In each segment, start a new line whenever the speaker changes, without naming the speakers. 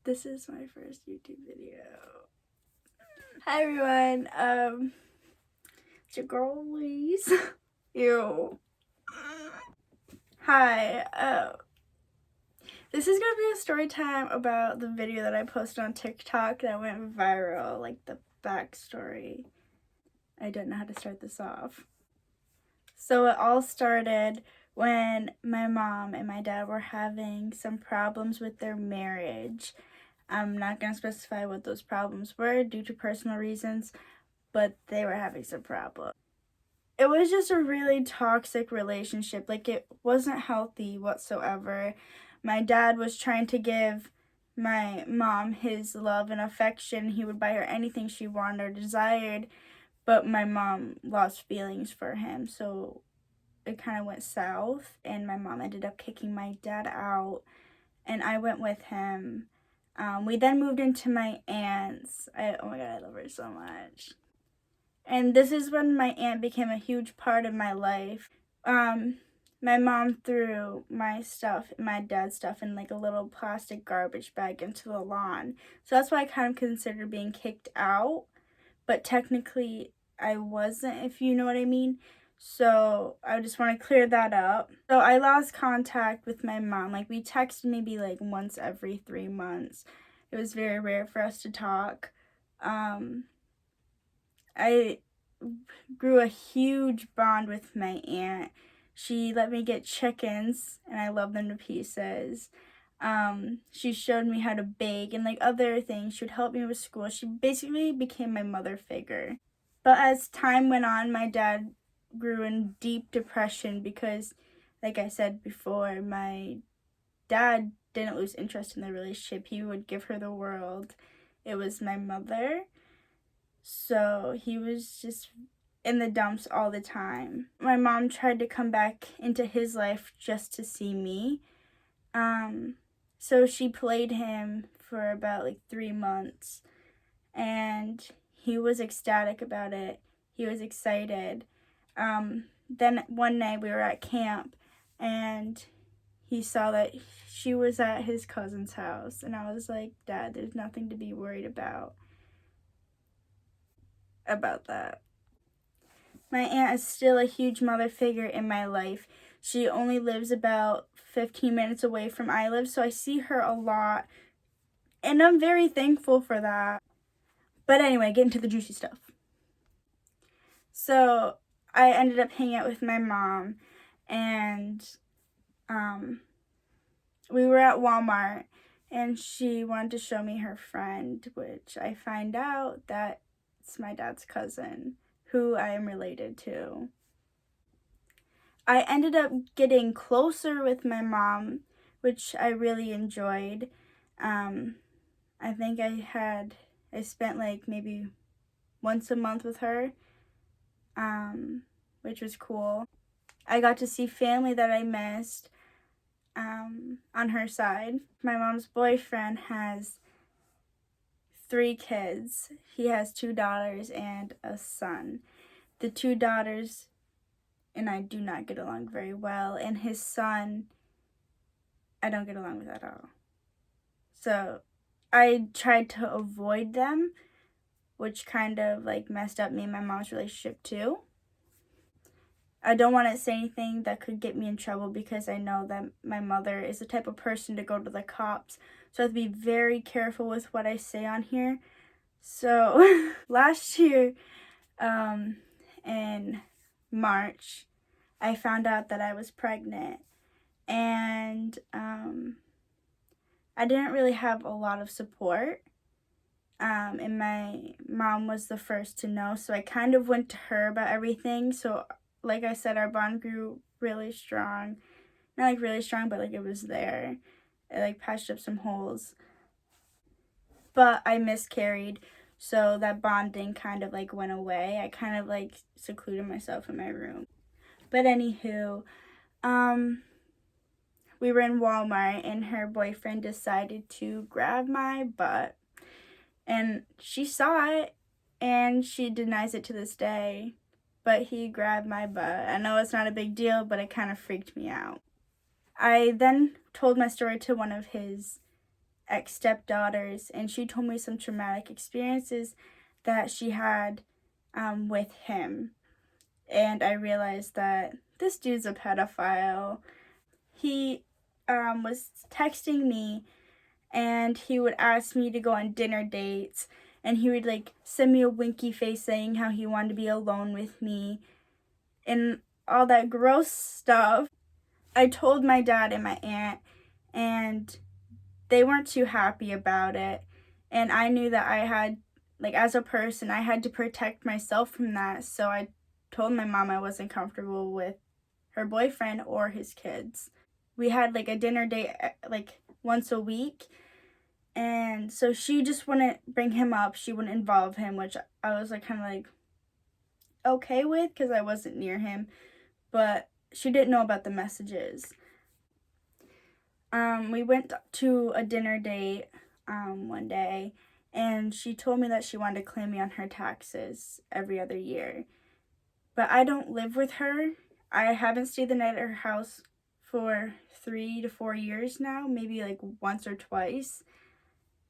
This is my first YouTube video. Hi everyone, it's your girl Louise. Ew. Hi, this is gonna be a story time about the video that I posted on TikTok that went viral, like the backstory. I don't know how to start this off. So it all started when my mom and my dad were having some problems with their marriage. I'm not going to specify what those problems were due to personal reasons, but they were having some problems. It was just a really toxic relationship. Like, it wasn't healthy whatsoever. My dad was trying to give my mom his love and affection. He would buy her anything she wanted or desired, but my mom lost feelings for him, so it kind of went south, and my mom ended up kicking my dad out, and I went with him. We then moved into my aunt's. Oh my god, I love her so much. And this is when my aunt became a huge part of my life. My mom threw my stuff, my dad's stuff, in like a little plastic garbage bag into the lawn. So that's why I kind of consider being kicked out. But technically, I wasn't, if you know what I mean. So I just want to clear that up. So I lost contact with my mom. Like, we texted maybe like once every 3 months. It was very rare for us to talk. I grew a huge bond with my aunt. She let me get chickens, and I love them to pieces. She showed me how to bake and like other things. She would help me with school. She basically became my mother figure. But as time went on, my dad grew in deep depression because, like I said before, my dad didn't lose interest in the relationship. He would give her the world. It was my mother. So he was just in the dumps all the time. My mom tried to come back into his life just to see me. So she played him for about like 3 months, and he was ecstatic about it. He was excited. Then one night we were at camp, and he saw that she was at his cousin's house, and I was like, Dad, there's nothing to be worried about that. My aunt is still a huge mother figure in my life. She only lives about 15 minutes away from I live, so I see her a lot, and I'm very thankful for that. But anyway, get into the juicy stuff. So I ended up hanging out with my mom, and we were at Walmart, and she wanted to show me her friend, which I find out that it's my dad's cousin, who I am related to. I ended up getting closer with my mom, which I really enjoyed. I think I spent like maybe once a month with her, which was cool. I got to see family that I missed on her side. My mom's boyfriend has 3 kids. He has 2 daughters and a son. The 2 daughters and I do not get along very well, and his son I don't get along with at all. So I tried to avoid them, which kind of like messed up me and my mom's relationship too. I don't want to say anything that could get me in trouble because I know that my mother is the type of person to go to the cops. So I have to be very careful with what I say on here. So last year, in March, I found out that I was pregnant, and I didn't really have a lot of support. And my mom was the first to know, so I kind of went to her about everything. So like I said, our bond grew really strong. Not like really strong, but like it was there. It like patched up some holes. But I miscarried, so that bonding kind of like went away. I kind of like secluded myself in my room. But anywho, we were in Walmart, and her boyfriend decided to grab my butt. And she saw it, and she denies it to this day. But he grabbed my butt. I know it's not a big deal, but it kind of freaked me out. I then told my story to one of his ex-stepdaughters, and she told me some traumatic experiences that she had with him. And I realized that this dude's a pedophile. He was texting me, and he would ask me to go on dinner dates, and he would like send me a winky face saying how he wanted to be alone with me and all that gross stuff. I told my dad and my aunt, and they weren't too happy about it. And I knew that I had, like, as a person, I had to protect myself from that. So I told my mom I wasn't comfortable with her boyfriend or his kids. We had like a dinner date like once a week. And so she just wouldn't bring him up. She wouldn't involve him, which I was like kind of like okay with because I wasn't near him. But she didn't know about the messages. We went to a dinner date one day, and she told me that she wanted to claim me on her taxes every other year. But I don't live with her. I haven't stayed the night at her house for 3 to 4 years now, maybe like once or twice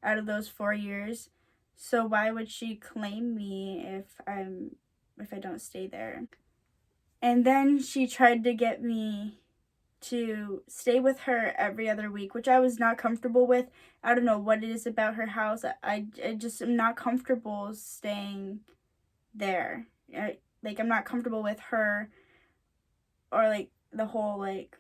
out of those 4 years. So why would she claim me if I don't stay there? And then she tried to get me to stay with her every other week, which I was not comfortable with. I don't know what it is about her house. I just am not comfortable staying there. I'm not comfortable with her or like the whole like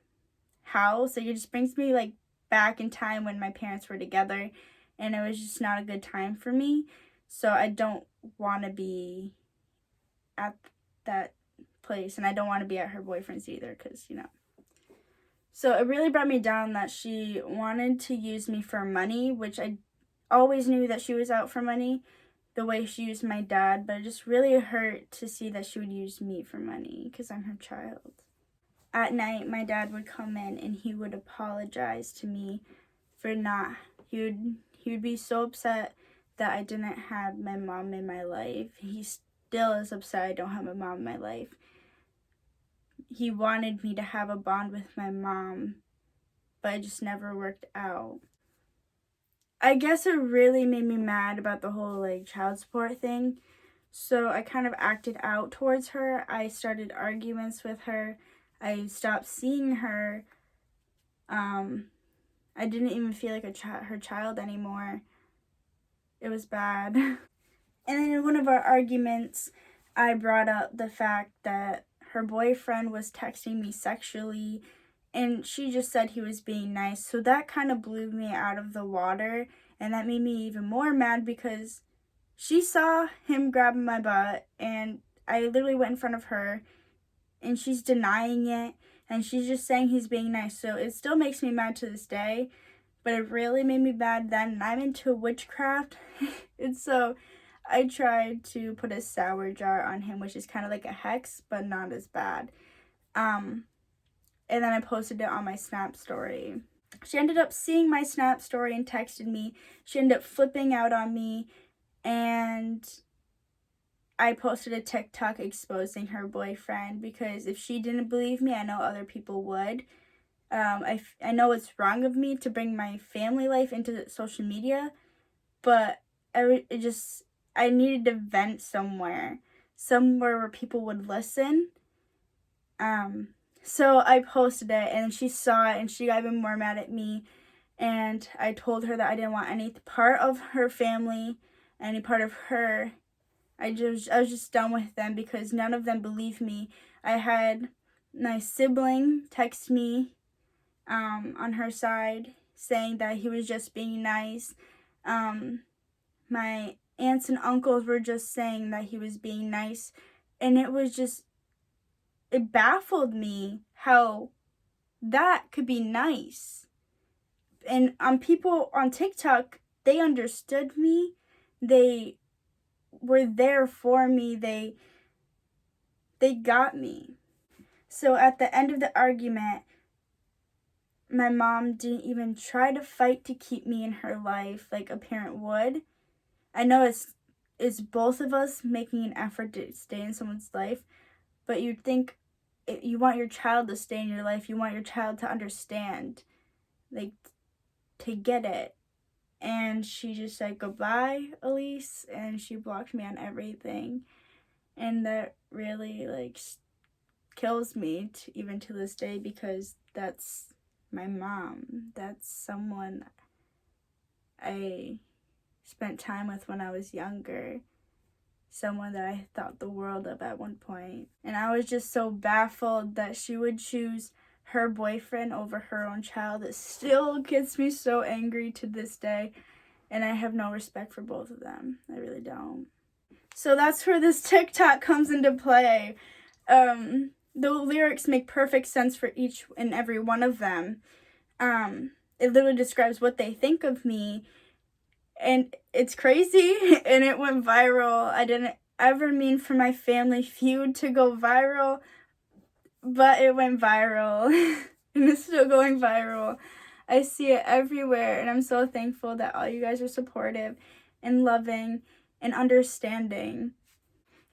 house. Like, it just brings me like back in time when my parents were together, and it was just not a good time for me. So I don't want to be at that place, and I don't want to be at her boyfriend's either, because So it really brought me down that she wanted to use me for money, which I always knew that she was out for money, the way she used my dad, but it just really hurt to see that she would use me for money because I'm her child. At night, my dad would come in and he would apologize to me for not, he would be so upset that I didn't have my mom in my life. He still is upset I don't have a mom in my life. He wanted me to have a bond with my mom, but it just never worked out. I guess it really made me mad about the whole like child support thing. So I kind of acted out towards her. I started arguments with her. I stopped seeing her. I didn't even feel like her child anymore. It was bad. And then in one of our arguments, I brought up the fact that her boyfriend was texting me sexually, and she just said he was being nice. So that kind of blew me out of the water, and that made me even more mad because she saw him grabbing my butt, and I literally went in front of her, and she's denying it, and she's just saying he's being nice. So it still makes me mad to this day, but it really made me mad then, and I'm into witchcraft. And so I tried to put a sour jar on him, which is kind of like a hex, but not as bad. And then I posted it on my Snap story. She ended up seeing my Snap story and texted me. She ended up flipping out on me, and I posted a TikTok exposing her boyfriend, because if she didn't believe me, I know other people would. I know it's wrong of me to bring my family life into social media, but I needed to vent somewhere where people would listen. So I posted it, and she saw it, and she got even more mad at me. And I told her that I didn't want any part of her family, any part of her. I was just done with them because none of them believed me. I had my sibling text me on her side saying that he was just being nice. My aunts and uncles were just saying that he was being nice, and it baffled me how that could be nice. And people on TikTok, they understood me. They were there for me. They got me. So at the end of the argument, my mom didn't even try to fight to keep me in her life like a parent would. I know it's both of us making an effort to stay in someone's life, but you'd think you want your child to stay in your life. You want your child to understand, like, to get it. and she just said goodbye, Elise, and she blocked me on everything. And that really like kills me even to this day, because that's my mom. That's someone I spent time with when I was younger. Someone that I thought the world of at one point. And I was just so baffled that she would choose her boyfriend over her own child. It still gets me so angry to this day. And I have no respect for both of them. I really don't. So that's where this TikTok comes into play. The lyrics make perfect sense for each and every one of them. It literally describes what they think of me. And it's crazy, and it went viral. I didn't ever mean for my family feud to go viral, but it went viral, and it's still going viral. I see it everywhere, and I'm so thankful that all you guys are supportive and loving and understanding.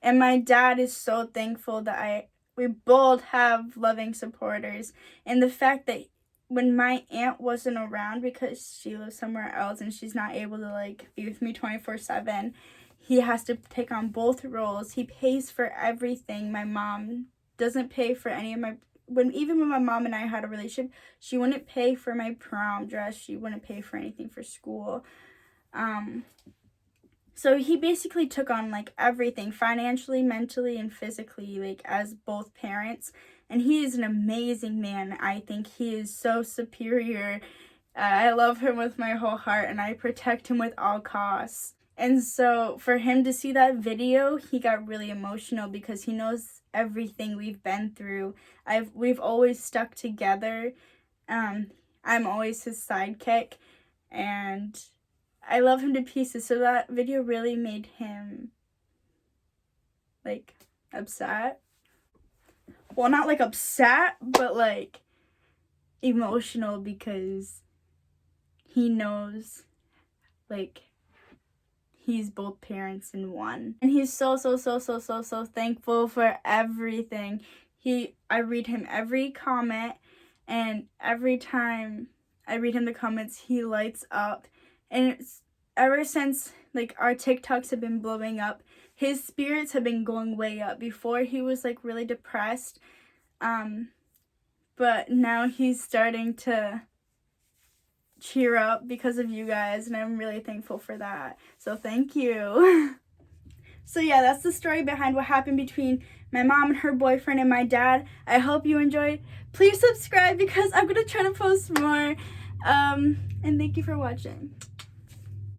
And my dad is so thankful that we both have loving supporters, and the fact that when my aunt wasn't around because she lives somewhere else and she's not able to like be with me 24/7, he has to take on both roles. He pays for everything. My mom doesn't pay for any of even when my mom and I had a relationship, she wouldn't pay for my prom dress. She wouldn't pay for anything for school. So he basically took on like everything, financially, mentally, and physically, like as both parents. And he is an amazing man. I think he is so superior. I love him with my whole heart, and I protect him with all costs. And so for him to see that video, he got really emotional because he knows everything we've been through. We've always stuck together. I'm always his sidekick, and I love him to pieces. So that video really made him like upset. Well, not like upset, but like emotional, because he knows like he's both parents in one. And he's so thankful for everything. I read him every comment, and every time I read him the comments, he lights up. And it's ever since like our TikToks have been blowing up, his spirits have been going way up. Before he was like really depressed, but now he's starting to cheer up because of you guys, and I'm really thankful for that. So thank you. So yeah, that's the story behind what happened between my mom and her boyfriend and my dad. I hope you enjoyed. Please subscribe because I'm gonna try to post more. And thank you for watching.